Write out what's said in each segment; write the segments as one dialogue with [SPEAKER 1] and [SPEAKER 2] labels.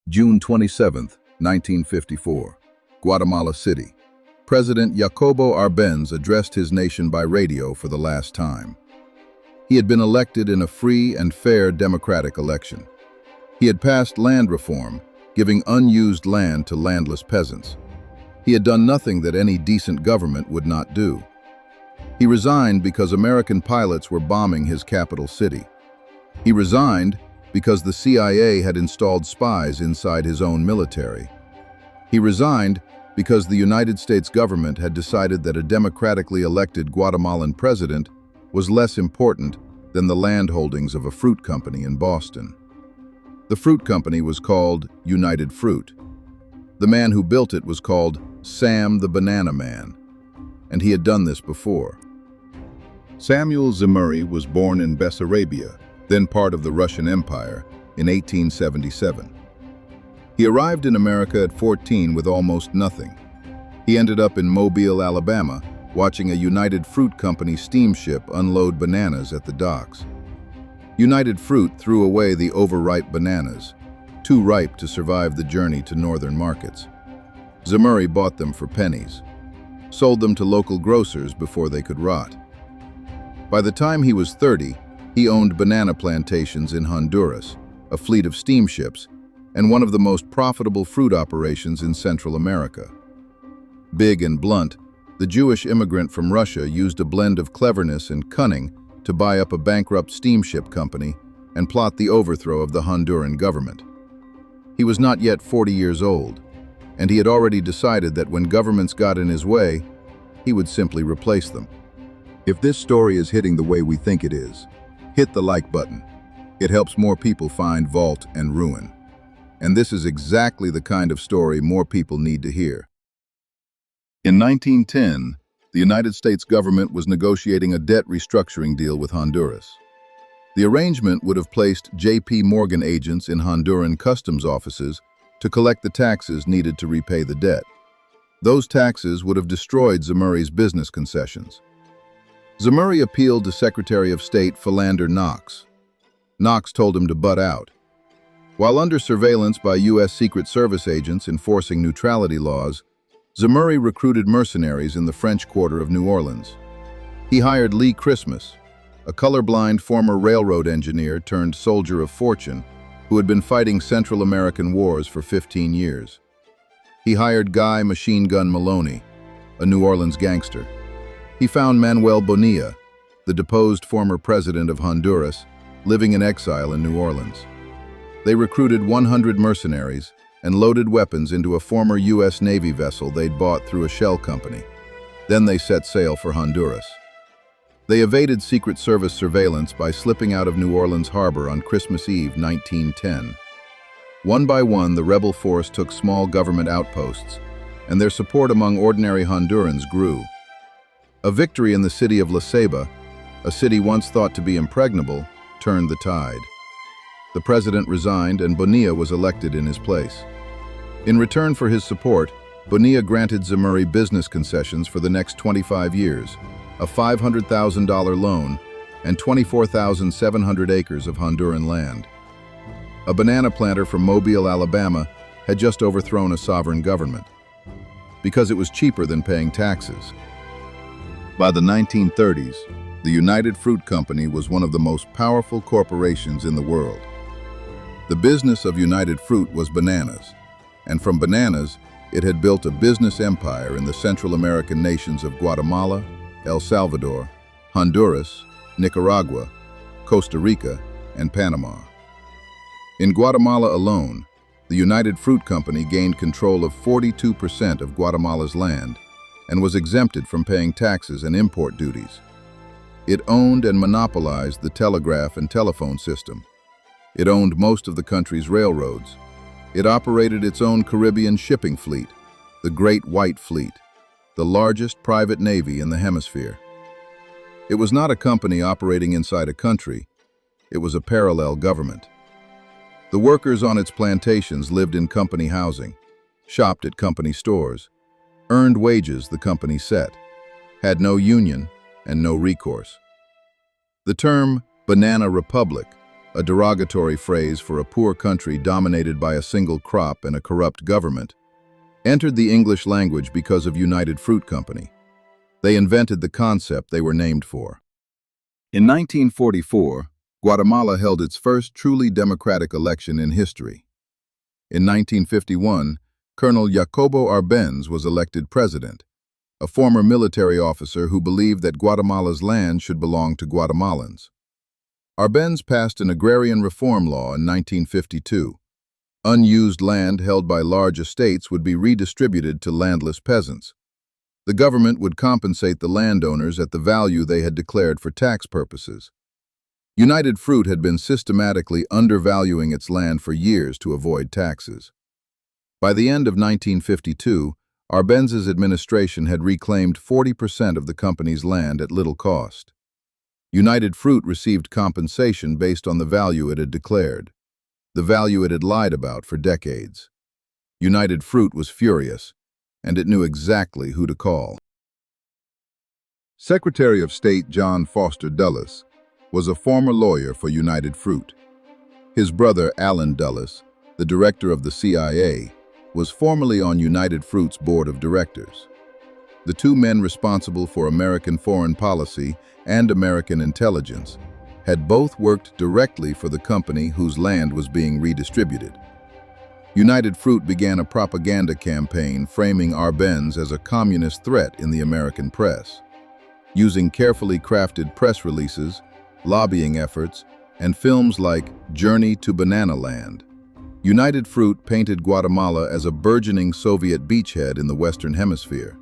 [SPEAKER 1] June 27, 1954, Guatemala City. President Jacobo Árbenz addressed his nation by radio for the last time. He had been elected in a free and fair democratic election. He had passed land reform, giving unused land to landless peasants. He had done nothing that any decent government would not do. He resigned because American pilots were bombing his capital city. He resigned because the CIA had installed spies inside his own military. He resigned because the United States government had decided that a democratically elected Guatemalan president was less important than the land holdings of a fruit company in Boston. The fruit company was called United Fruit. The man who built it was called Sam the Banana Man, and he had done this before. Samuel Zemurray was born in Bessarabia, then part of the Russian Empire, in 1877. He arrived in America at 14 with almost nothing. He ended up in Mobile, Alabama, watching a United Fruit Company steamship unload bananas at the docks. United Fruit threw away the overripe bananas, too ripe to survive the journey to northern markets. Zemurray bought them for pennies, sold them to local grocers before they could rot. By the time he was 30, he owned banana plantations in Honduras, a fleet of steamships, and one of the most profitable fruit operations in Central America. Big and blunt, the Jewish immigrant from Russia used a blend of cleverness and cunning to buy up a bankrupt steamship company and plot the overthrow of the Honduran government. He was not yet 40 years old, and he had already decided that when governments got in his way, he would simply replace them. If this story is hitting the way we think it is, hit the like button. It helps more people find Vault and Ruin. And this is exactly the kind of story more people need to hear. In 1910, the United States government was negotiating a debt restructuring deal with Honduras. The arrangement would have placed J.P. Morgan agents in Honduran customs offices to collect the taxes needed to repay the debt. Those taxes would have destroyed Zemurray's business concessions. Zemurray appealed to Secretary of State Philander Knox. Knox told him to butt out. While under surveillance by U.S. Secret Service agents enforcing neutrality laws, Zemurray recruited mercenaries in the French Quarter of New Orleans. He hired Lee Christmas, a colorblind former railroad engineer turned soldier of fortune who had been fighting Central American wars for 15 years. He hired Guy Machine Gun Maloney, a New Orleans gangster. He found Manuel Bonilla, the deposed former president of Honduras, living in exile in New Orleans. They recruited 100 mercenaries and loaded weapons into a former U.S. Navy vessel they'd bought through a shell company. Then they set sail for Honduras. They evaded Secret Service surveillance by slipping out of New Orleans harbor on Christmas Eve 1910. One by one, the rebel force took small government outposts, and their support among ordinary Hondurans grew. A victory in the city of La Ceiba, a city once thought to be impregnable, turned the tide. The president resigned and Bonilla was elected in his place. In return for his support, Bonilla granted Zemurray business concessions for the next 25 years, a $500,000 loan, and 24,700 acres of Honduran land. A banana planter from Mobile, Alabama, had just overthrown a sovereign government because it was cheaper than paying taxes. By the 1930s, the United Fruit Company was one of the most powerful corporations in the world. The business of United Fruit was bananas, and from bananas, it had built a business empire in the Central American nations of Guatemala, El Salvador, Honduras, Nicaragua, Costa Rica, and Panama. In Guatemala alone, the United Fruit Company gained control of 42% of Guatemala's land and was exempted from paying taxes and import duties. It owned and monopolized the telegraph and telephone system. It owned most of the country's railroads. It operated its own Caribbean shipping fleet, the Great White Fleet, the largest private navy in the hemisphere. It was not a company operating inside a country. It was a parallel government. The workers on its plantations lived in company housing, shopped at company stores, earned wages the company set, had no union and no recourse. The term Banana Republic, a derogatory phrase for a poor country dominated by a single crop and a corrupt government, entered the English language because of United Fruit Company. They invented the concept they were named for. In 1944, Guatemala held its first truly democratic election in history. In 1951, Colonel Jacobo Árbenz was elected president, a former military officer who believed that Guatemala's land should belong to Guatemalans. Árbenz passed an agrarian reform law in 1952. Unused land held by large estates would be redistributed to landless peasants. The government would compensate the landowners at the value they had declared for tax purposes. United Fruit had been systematically undervaluing its land for years to avoid taxes. By the end of 1952, Árbenz's administration had reclaimed 40% of the company's land at little cost. United Fruit received compensation based on the value it had declared, the value it had lied about for decades. United Fruit was furious, and it knew exactly who to call. Secretary of State John Foster Dulles was a former lawyer for United Fruit. His brother Allen Dulles, the director of the CIA, was formerly on United Fruit's board of directors. The two men responsible for American foreign policy and American intelligence had both worked directly for the company whose land was being redistributed. United Fruit began a propaganda campaign framing Árbenz as a communist threat in the American press. Using carefully crafted press releases, lobbying efforts, and films like Journey to Banana Land, United Fruit painted Guatemala as a burgeoning Soviet beachhead in the Western Hemisphere.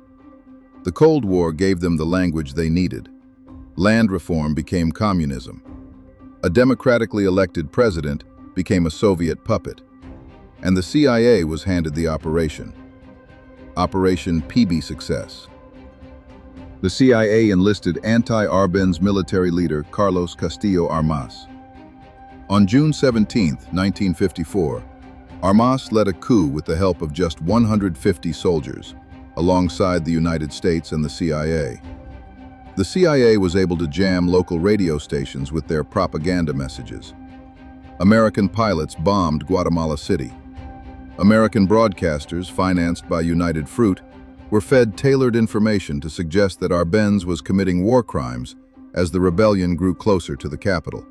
[SPEAKER 1] The Cold War gave them the language they needed. Land reform became communism. A democratically elected president became a Soviet puppet, and the CIA was handed the operation. Operation PB Success. The CIA enlisted anti-Árbenz military leader Carlos Castillo Armas. On June 17, 1954, Armas led a coup with the help of just 150 soldiers, alongside the United States and the CIA. The CIA was able to jam local radio stations with their propaganda messages. American pilots bombed Guatemala City. American broadcasters, financed by United Fruit, were fed tailored information to suggest that Árbenz was committing war crimes as the rebellion grew closer to the capital,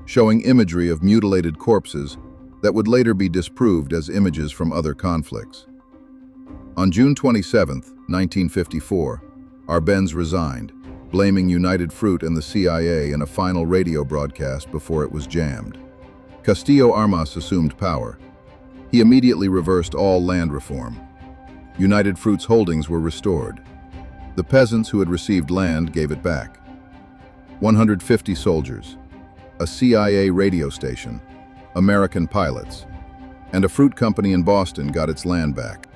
[SPEAKER 1] showing imagery of mutilated corpses that would later be disproved as images from other conflicts. On June 27, 1954, Árbenz resigned, blaming United Fruit and the CIA in a final radio broadcast before it was jammed. Castillo Armas assumed power. He immediately reversed all land reform. United Fruit's holdings were restored. The peasants who had received land gave it back. 150 soldiers, a CIA radio station, American pilots, and a fruit company in Boston got its land back.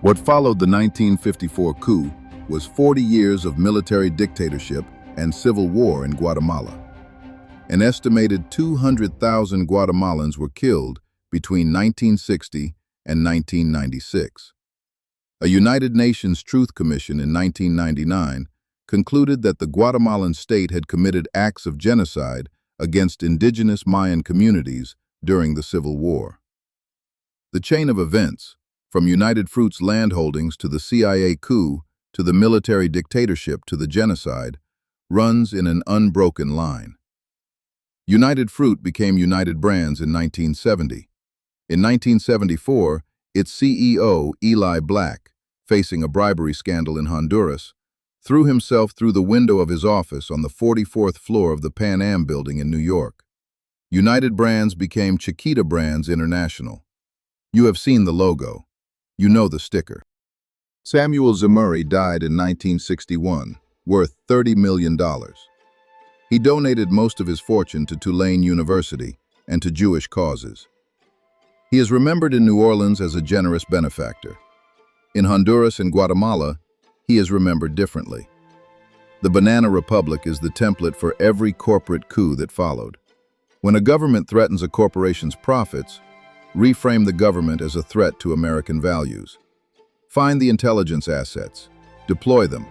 [SPEAKER 1] What followed the 1954 coup was 40 years of military dictatorship and civil war in Guatemala. An estimated 200,000 Guatemalans were killed between 1960 and 1996. A United Nations Truth Commission in 1999 concluded that the Guatemalan state had committed acts of genocide against indigenous Mayan communities during the Civil War. The chain of events, from United Fruit's landholdings to the CIA coup to the military dictatorship to the genocide, runs in an unbroken line. United Fruit became United Brands in 1970. In 1974, its CEO, Eli Black, facing a bribery scandal in Honduras, threw himself through the window of his office on the 44th floor of the Pan Am building in New York. United Brands became Chiquita Brands International. You have seen the logo. You know the sticker. Samuel Zemurray died in 1961, worth $30 million. He donated most of his fortune to Tulane University and to Jewish causes. He is remembered in New Orleans as a generous benefactor. In Honduras and Guatemala, he is remembered differently. The Banana Republic is the template for every corporate coup that followed. When a government threatens a corporation's profits, reframe the government as a threat to American values. Find the intelligence assets, deploy them,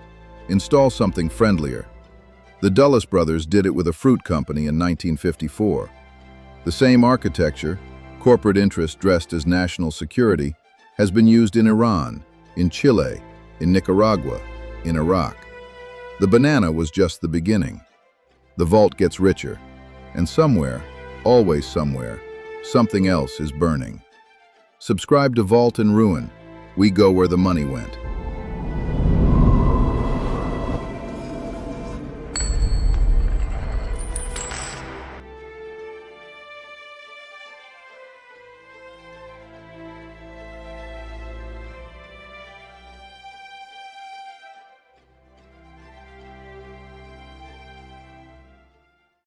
[SPEAKER 1] install something friendlier. The Dulles brothers did it with a fruit company in 1954. The same architecture, corporate interest dressed as national security, has been used in Iran, in Chile, in Nicaragua, in Iraq. The banana was just the beginning. The vault gets richer, and somewhere, always somewhere, something else is burning. Subscribe to Vault and Ruin. We go where the money went.